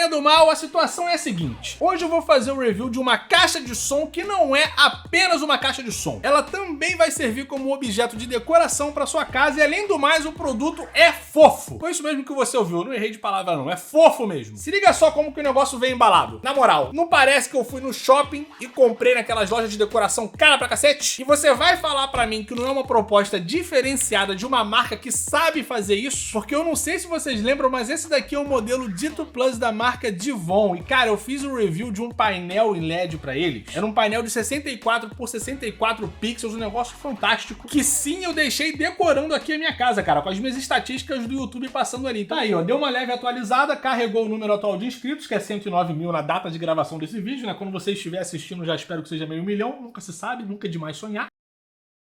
galerinha do mal, a situação é a seguinte. Hoje eu vou fazer um review de uma caixa de som que não é apenas uma caixa de som. Ela também vai servir como objeto de decoração para sua casa e, além do mais, o produto é fofo. Foi isso mesmo que você ouviu, eu não errei de palavra não, é fofo mesmo. Se liga só como que o negócio vem embalado. Na moral, não parece que eu fui no shopping e comprei naquelas lojas de decoração cara pra cacete? E você vai falar pra mim que não é uma proposta diferenciada de uma marca que sabe fazer isso? Porque eu não sei se vocês lembram, mas esse daqui é o modelo Dito Plus da marca Divon. E cara, eu fiz um review de um painel em LED pra eles. Era um painel de 64 por 64 pixels, um negócio fantástico. Que sim, eu deixei decorando aqui a minha casa, cara, com as minhas estatísticas do YouTube passando ali. Tá aí, ó, deu uma leve atualizada, carregou o número atual de inscritos, que é 109 mil na data de gravação desse vídeo, né? Quando você estiver assistindo, já espero que seja meio milhão, nunca se sabe, nunca é demais sonhar.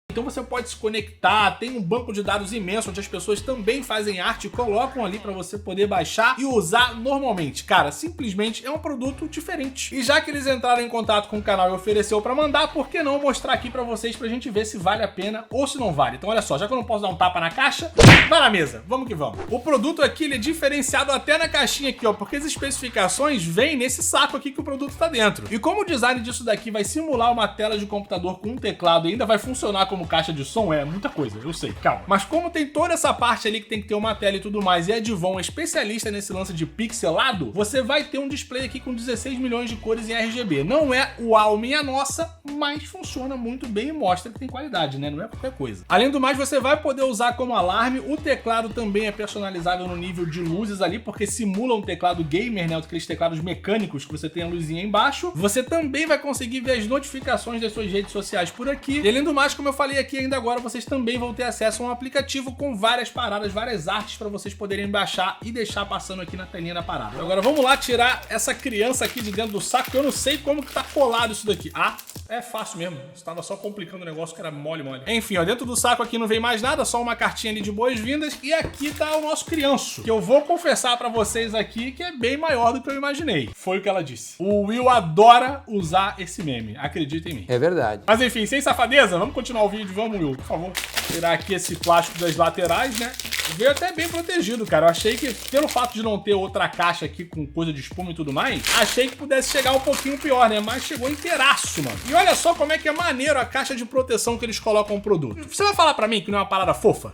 Então você pode se conectar, tem um banco de dados imenso onde as pessoas também fazem arte e colocam ali para você poder baixar e usar normalmente. Cara, simplesmente é um produto diferente. E já que eles entraram em contato com o canal e ofereceu para mandar, por que não mostrar aqui para vocês pra gente ver se vale a pena ou se não vale. Então olha só, já que eu não posso dar um tapa na caixa, vai na mesa, vamos que vamos. O produto aqui ele é diferenciado até na caixinha aqui, ó, porque as especificações vêm nesse saco aqui que o produto tá dentro. E como o design disso daqui vai simular uma tela de computador com um teclado e ainda vai funcionar como caixa de som, é muita coisa, eu sei, calma. Mas como tem toda essa parte ali que tem que ter uma tela e tudo mais, e a Divon é especialista nesse lance de pixelado, você vai ter um display aqui com 16 milhões de cores em RGB. Não é uau minha nossa, mas funciona muito bem e mostra que tem qualidade, né? Não é qualquer coisa. Além do mais, você vai poder usar como alarme. O teclado também é personalizável no nível de luzes ali, porque simula um teclado gamer, né? Aqueles teclados mecânicos que você tem a luzinha embaixo. Você também vai conseguir ver as notificações das suas redes sociais por aqui. E além do mais, como eu falei aqui, ainda agora vocês também vão ter acesso a um aplicativo com várias paradas, várias artes para vocês poderem baixar e deixar passando aqui na telinha da parada. Agora vamos lá tirar essa criança aqui de dentro do saco, que eu não sei como que tá colado isso daqui. Ah, é fácil mesmo. Estava só complicando o negócio que era mole. Enfim, ó, dentro do saco aqui não vem mais nada, só uma cartinha ali de boas-vindas. E aqui tá o nosso crianço, que eu vou confessar pra vocês aqui que é bem maior do que eu imaginei. Foi o que ela disse. O Will adora usar esse meme, acredita em mim. É verdade. Mas enfim, sem safadeza, vamos continuar o vídeo, vamos, Will, por favor. Tirar aqui esse plástico das laterais, né? Veio até bem protegido, cara. Eu achei que, pelo fato de não ter outra caixa aqui com coisa de espuma e tudo mais, achei que pudesse chegar um pouquinho pior, né? Mas chegou inteiraço, mano. E olha só como é que é maneiro a caixa de proteção que eles colocam no produto. Você vai falar pra mim que não é uma parada fofa?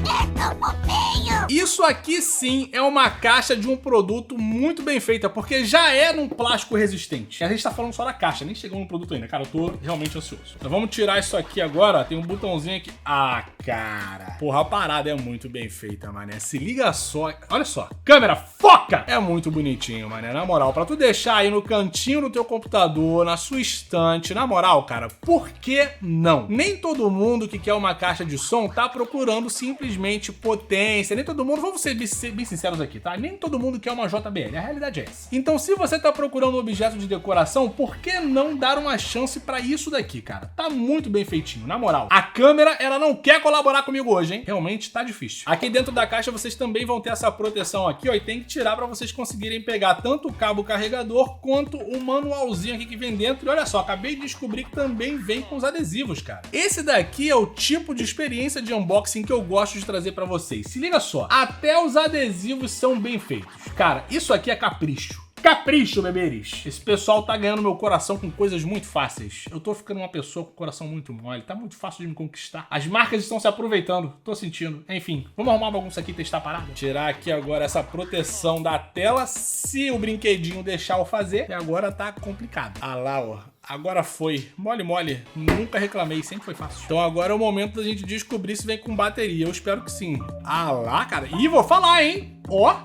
Isso aqui sim é uma caixa de um produto muito bem feita, porque já é num plástico resistente. A gente tá falando só da caixa, nem chegou no produto ainda, cara. Eu tô realmente ansioso. Então vamos tirar isso aqui agora. Tem um botãozinho aqui. Ah, cara. Porra, a parada é muito bem feita, mané. Se liga só. Olha só. Câmera, foca! É muito bonitinho, mané. Na moral, pra tu deixar aí no cantinho do teu computador, na sua estante, na moral, cara, por que não? Nem todo mundo que quer uma caixa de som tá procurando simplesmente potência. Nem todo mundo, vamos ser bem sinceros aqui, tá? Nem todo mundo quer uma JBL. A realidade é essa. Então, se você tá procurando um objeto de decoração, por que não dar uma chance pra isso daqui, cara? Tá muito bem feitinho, na moral. A câmera, ela não quer colaborar comigo hoje, hein? Realmente tá difícil. Aqui dentro da caixa vocês também vão ter essa proteção aqui, ó, e tem que tirar para vocês conseguirem pegar tanto o cabo carregador quanto o manualzinho aqui que vem dentro. E olha só, acabei de descobrir que também vem com os adesivos, cara. Esse daqui é o tipo de experiência de unboxing que eu gosto de trazer para vocês. Se liga só, até os adesivos são bem feitos. Cara, isso aqui é capricho. Capricho, beberes! Esse pessoal tá ganhando meu coração com coisas muito fáceis. Eu tô ficando uma pessoa com o coração muito mole. Tá muito fácil de me conquistar. As marcas estão se aproveitando. Tô sentindo. Enfim, vamos arrumar uma bagunça aqui e testar a parada? Tirar aqui agora essa proteção da tela, se o brinquedinho deixar eu fazer. E agora tá complicado. Ah lá, ó. Agora foi. Mole. Nunca reclamei, sempre foi fácil. Então agora é o momento da gente descobrir se vem com bateria. Eu espero que sim. Ah lá, cara. Ih, vou falar, hein? Ó.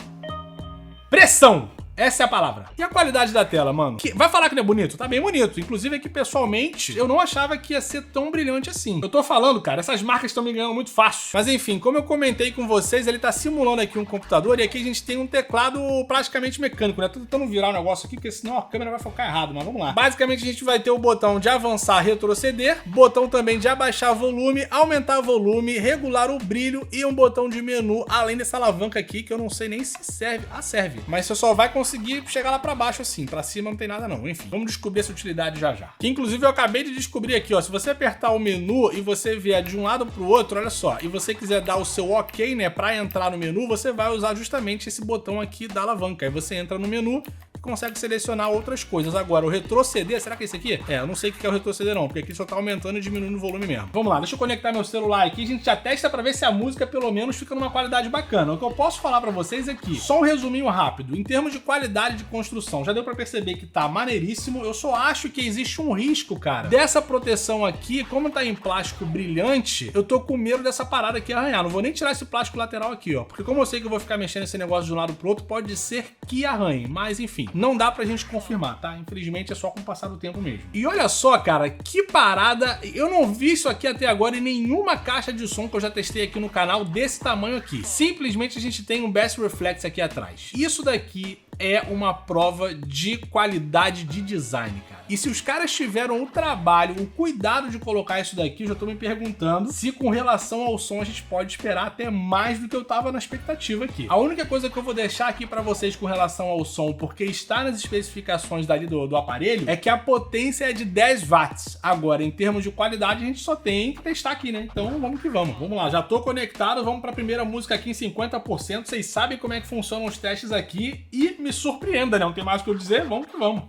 Pressão. Essa é a palavra. E a qualidade da tela, mano? Vai falar que não é bonito? Tá bem bonito. Inclusive aqui, pessoalmente, eu não achava que ia ser tão brilhante assim. Eu tô falando, cara, essas marcas estão me ganhando muito fácil. Mas enfim, como eu comentei com vocês, ele tá simulando aqui um computador e aqui a gente tem um teclado praticamente mecânico, né? Tô tentando virar o negócio aqui, porque senão a câmera vai focar errado, mas vamos lá. Basicamente, a gente vai ter o botão de avançar, retroceder, botão também de abaixar volume, aumentar volume, regular o brilho e um botão de menu, além dessa alavanca aqui, que eu não sei nem se serve. Ah, serve. Mas você só vai conseguir chegar lá pra baixo assim, pra cima não tem nada não, enfim. Vamos descobrir essa utilidade já já. Que inclusive eu acabei de descobrir aqui, ó, se você apertar o menu e você vier de um lado pro outro, olha só, e você quiser dar o seu ok, né, pra entrar no menu, você vai usar justamente esse botão aqui da alavanca. Aí você entra no menu e consegue selecionar outras coisas. Agora, o retroceder, será que é esse aqui? Eu não sei o que é o retroceder não, porque aqui só tá aumentando e diminuindo o volume mesmo. Vamos lá, deixa eu conectar meu celular aqui, a gente já testa pra ver se a música pelo menos fica numa qualidade bacana. O que eu posso falar pra vocês aqui, só um resuminho rápido, em termos de qualidade de construção, já deu pra perceber que tá maneiríssimo, eu só acho que existe um risco, cara, dessa proteção aqui, como tá em plástico brilhante, eu tô com medo dessa parada aqui arranhar. Não vou nem tirar esse plástico lateral aqui, ó, porque como eu sei que eu vou ficar mexendo esse negócio de um lado pro outro, pode ser que arranhe, mas enfim, não dá pra gente confirmar, tá? Infelizmente é só com o passar do tempo mesmo. E olha só, cara, que parada, eu não vi isso aqui até agora em nenhuma caixa de som que eu já testei aqui no canal desse tamanho aqui. Simplesmente a gente tem um Bass Reflex aqui atrás. Isso daqui é uma prova de qualidade de design, cara. E se os caras tiveram o trabalho, o cuidado de colocar isso daqui, eu já tô me perguntando se com relação ao som a gente pode esperar até mais do que eu tava na expectativa aqui. A única coisa que eu vou deixar aqui pra vocês com relação ao som, porque está nas especificações dali do aparelho, é que a potência é de 10 watts. Agora, em termos de qualidade, a gente só tem que testar aqui, né? Então, vamos que vamos. Vamos lá, já tô conectado, vamos pra primeira música aqui em 50%. Vocês sabem como é que funcionam os testes aqui e me surpreenda, né? Não tem mais o que eu dizer, vamos que vamos.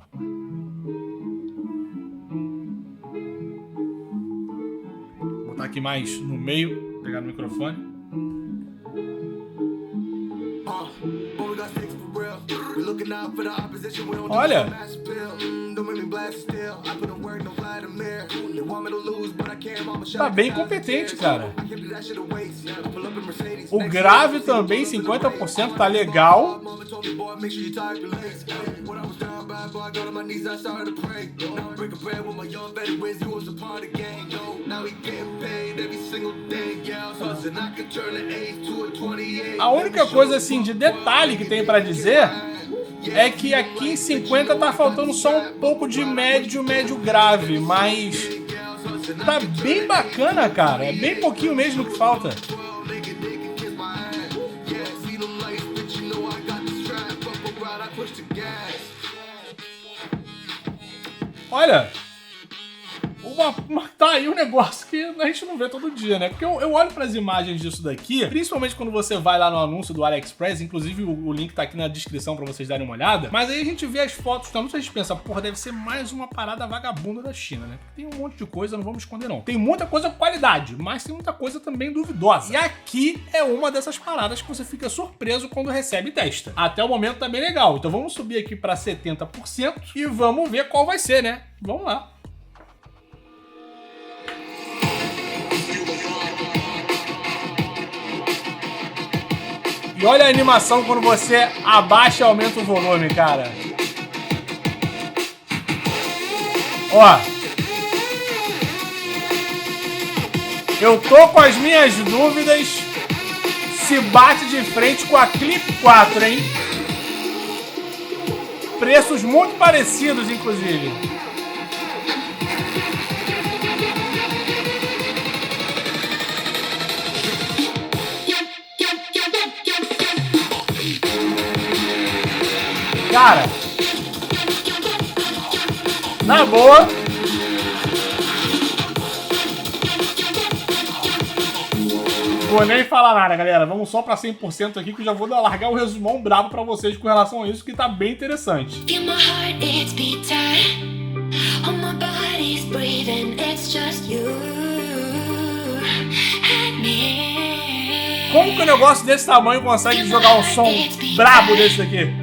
Vou botar aqui mais no meio, pegar no microfone. Olha! Tá bem competente, cara. O grave também, 50%, tá legal. A única coisa assim de detalhe que tem pra dizer é que aqui em 50 tá faltando só um pouco de médio grave, mas tá bem bacana, cara. É bem pouquinho mesmo que falta. Olha, tá aí um negócio que a gente não vê todo dia, né? Porque eu olho pras imagens disso daqui, principalmente quando você vai lá no anúncio do AliExpress, inclusive o link tá aqui na descrição pra vocês darem uma olhada, mas aí a gente vê as fotos do anúncio e a gente pensa, porra, deve ser mais uma parada vagabunda da China, né? Porque tem um monte de coisa, não vamos esconder não. Tem muita coisa com qualidade, mas tem muita coisa também duvidosa. E aqui é uma dessas paradas que você fica surpreso quando recebe e testa. Até o momento tá bem legal, então vamos subir aqui pra 70% e vamos ver qual vai ser, né? Vamos lá. E olha a animação quando você abaixa e aumenta o volume, cara. Ó. Eu tô com as minhas dúvidas se bate de frente com a Clip 4, hein? Preços muito parecidos, inclusive. Cara, na boa, vou nem falar nada, galera. Vamos só pra 100% aqui que eu já vou largar o resumão brabo pra vocês com relação a isso, que tá bem interessante. Como que um negócio desse tamanho consegue jogar um som brabo desse daqui?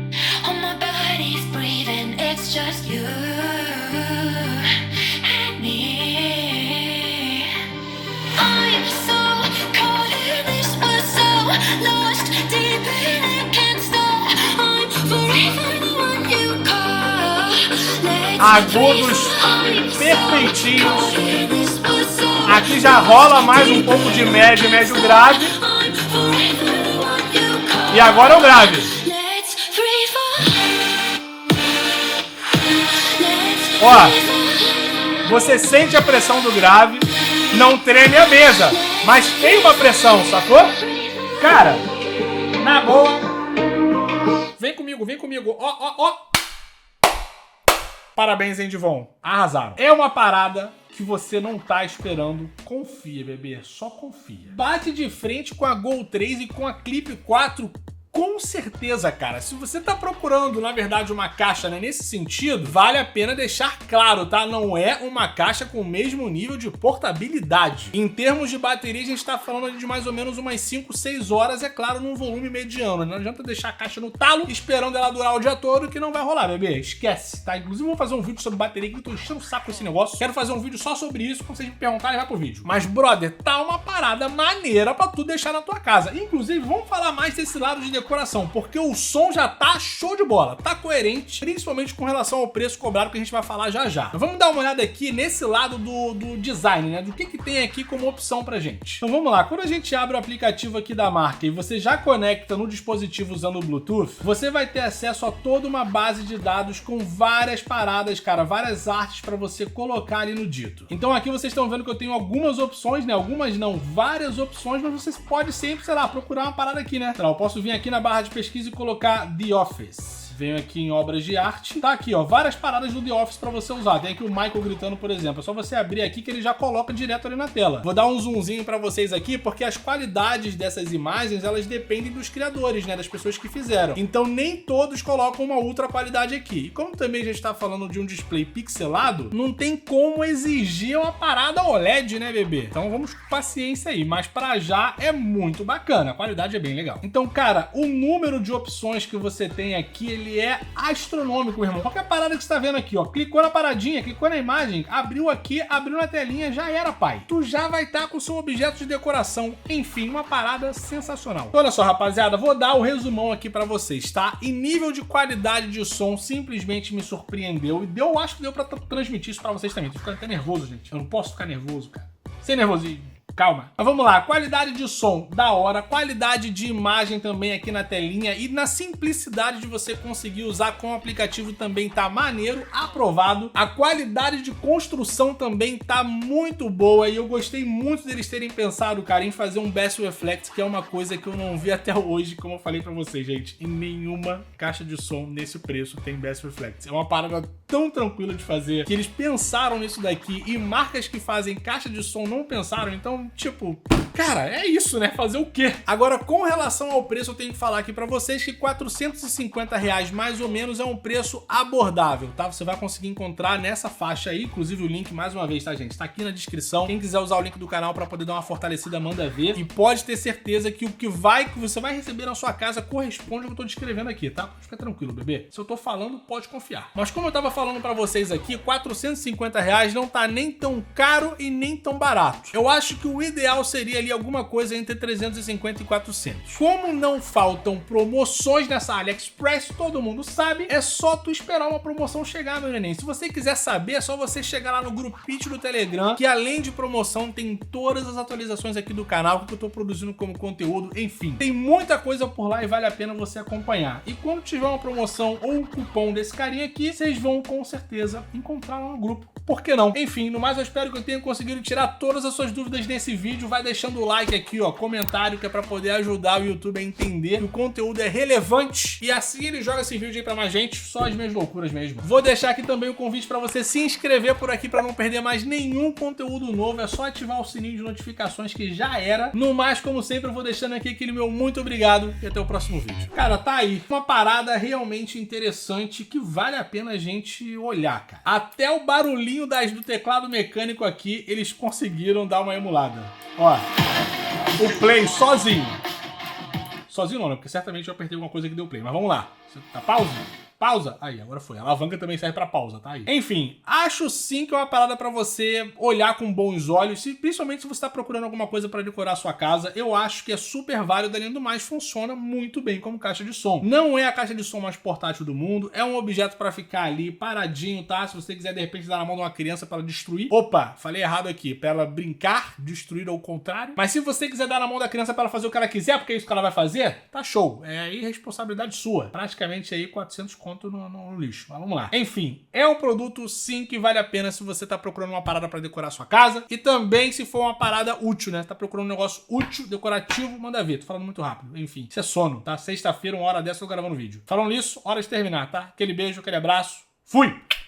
Agudos perfeitinhos. Aqui já rola mais um pouco de médio grave. E agora é o grave. Ó, você sente a pressão do grave, não treme a mesa, mas tem uma pressão, sacou? Cara, na boa. Vem comigo. Ó. Parabéns, hein, Divon. Arrasaram. É uma parada que você não tá esperando. Confia, bebê. Só confia. Bate de frente com a Go 3 e com a Clip 4 com certeza, cara, se você tá procurando, na verdade, uma caixa, né, nesse sentido, vale a pena deixar claro, tá? Não é uma caixa com o mesmo nível de portabilidade. Em termos de bateria, a gente tá falando de mais ou menos umas 5, 6 horas, é claro, num volume mediano. Não adianta deixar a caixa no talo, esperando ela durar o dia todo, que não vai rolar, bebê. Esquece, tá? Inclusive, eu vou fazer um vídeo sobre bateria, que eu tô enchendo o saco com esse negócio. Quero fazer um vídeo só sobre isso, quando vocês me perguntarem, vai pro vídeo. Mas, brother, tá uma parada maneira pra tu deixar na tua casa. Inclusive, vamos falar mais desse lado de decoração, porque o som já tá show de bola, tá coerente, principalmente com relação ao preço cobrado, que a gente vai falar já já. Então, vamos dar uma olhada aqui nesse lado do design, né? Do que tem aqui como opção pra gente. Então vamos lá, quando a gente abre o aplicativo aqui da marca e você já conecta no dispositivo usando o Bluetooth, você vai ter acesso a toda uma base de dados com várias paradas, cara, várias artes pra você colocar ali no dito. Então aqui vocês estão vendo que eu tenho algumas opções, né? Algumas não, várias opções, mas vocês podem sempre, sei lá, procurar uma parada aqui, né? Então, eu posso vir aqui na barra de pesquisa e colocar The Office. Venho aqui em obras de arte. Tá aqui, ó, várias paradas do The Office pra você usar. Tem aqui o Michael gritando, por exemplo. É só você abrir aqui que ele já coloca direto ali na tela. Vou dar um zoomzinho pra vocês aqui, porque as qualidades dessas imagens, elas dependem dos criadores, né? Das pessoas que fizeram. Então, nem todos colocam uma ultra qualidade aqui. E como também já está falando de um display pixelado, não tem como exigir uma parada OLED, né, bebê? Então, vamos com paciência aí. Mas pra já é muito bacana. A qualidade é bem legal. Então, cara, o número de opções que você tem aqui, ele é astronômico, meu irmão. Qualquer parada que você tá vendo aqui, ó, clicou na paradinha, clicou na imagem, abriu aqui, abriu na telinha, já era, pai. Tu já vai estar com o seu objeto de decoração. Enfim, uma parada sensacional. Então, olha só, rapaziada, vou dar o resumão aqui pra vocês, tá? E nível de qualidade de som simplesmente me surpreendeu e deu, acho que deu pra transmitir isso pra vocês também. Tô ficando até nervoso, gente. Eu não posso ficar nervoso, cara. Sem nervosismo. Calma. Mas vamos lá, qualidade de som, da hora, qualidade de imagem também aqui na telinha e na simplicidade de você conseguir usar com o aplicativo também tá maneiro, aprovado. A qualidade de construção também tá muito boa e eu gostei muito deles terem pensado, cara, em fazer um Bass Reflex, que é uma coisa que eu não vi até hoje, como eu falei pra vocês, gente. Em nenhuma caixa de som nesse preço tem Bass Reflex. É uma parada tão tranquila de fazer que eles pensaram nisso daqui e marcas que fazem caixa de som não pensaram, então tipo, cara, é isso, né? Fazer o quê? Agora, com relação ao preço, eu tenho que falar aqui pra vocês que R$450 mais ou menos é um preço abordável, tá? Você vai conseguir encontrar nessa faixa aí, inclusive o link, mais uma vez, tá, gente? Tá aqui na descrição. Quem quiser usar o link do canal pra poder dar uma fortalecida, manda ver. E pode ter certeza que o que você vai receber na sua casa corresponde ao que eu tô descrevendo aqui, tá? Fica tranquilo, bebê. Se eu tô falando, pode confiar. Mas como eu tava falando pra vocês aqui, R$450 não tá nem tão caro e nem tão barato. Eu acho que o ideal seria ali alguma coisa entre 350 e 400. Como não faltam promoções nessa AliExpress, todo mundo sabe, é só tu esperar uma promoção chegar, meu neném. Se você quiser saber, é só você chegar lá no grupinho do Telegram, que além de promoção, tem todas as atualizações aqui do canal que eu tô produzindo como conteúdo, enfim. Tem muita coisa por lá e vale a pena você acompanhar. E quando tiver uma promoção ou um cupom desse carinha aqui, vocês vão com certeza encontrar lá no grupo. Por que não? Enfim, no mais eu espero que eu tenha conseguido tirar todas as suas dúvidas nesse vídeo. Vai deixando o like aqui, ó, comentário, que é pra poder ajudar o YouTube a entender que o conteúdo é relevante e assim ele joga esse vídeo aí pra mais gente, só as minhas loucuras mesmo. Vou deixar aqui também o convite pra você se inscrever por aqui pra não perder mais nenhum conteúdo novo. É só ativar o sininho de notificações que já era. No mais, como sempre, eu vou deixando aqui aquele meu muito obrigado e até o próximo vídeo. Cara, tá aí uma parada realmente interessante que vale a pena a gente olhar, cara. Até o barulhinho do teclado mecânico aqui, eles conseguiram dar uma emulada. Ó, o play sozinho. Sozinho não, né? Porque certamente eu apertei alguma coisa que deu play. Mas vamos lá. Tá pausa? Pausa? Aí, agora foi. A alavanca também serve pra pausa, tá aí. Enfim, acho sim que é uma parada pra você olhar com bons olhos, principalmente se você tá procurando alguma coisa pra decorar a sua casa. Eu acho que é super válido, além do mais, funciona muito bem como caixa de som. Não é a caixa de som mais portátil do mundo, é um objeto pra ficar ali paradinho, tá? Se você quiser, de repente, dar na mão de uma criança pra ela destruir. Opa, falei errado aqui. Pra ela brincar, destruir ao contrário. Mas se você quiser dar na mão da criança pra ela fazer o que ela quiser, porque é isso que ela vai fazer, tá show. É irresponsabilidade sua. Praticamente aí 400 conto no lixo. Mas vamos lá. Enfim, é um produto sim que vale a pena se você tá procurando uma parada pra decorar a sua casa e também se for uma parada útil, né? Tá procurando um negócio útil, decorativo, manda ver. Tô falando muito rápido. Enfim, isso é sono, tá? Sexta-feira, uma hora dessa eu tô gravando vídeo. Falando nisso, hora de terminar, tá? Aquele beijo, aquele abraço. Fui!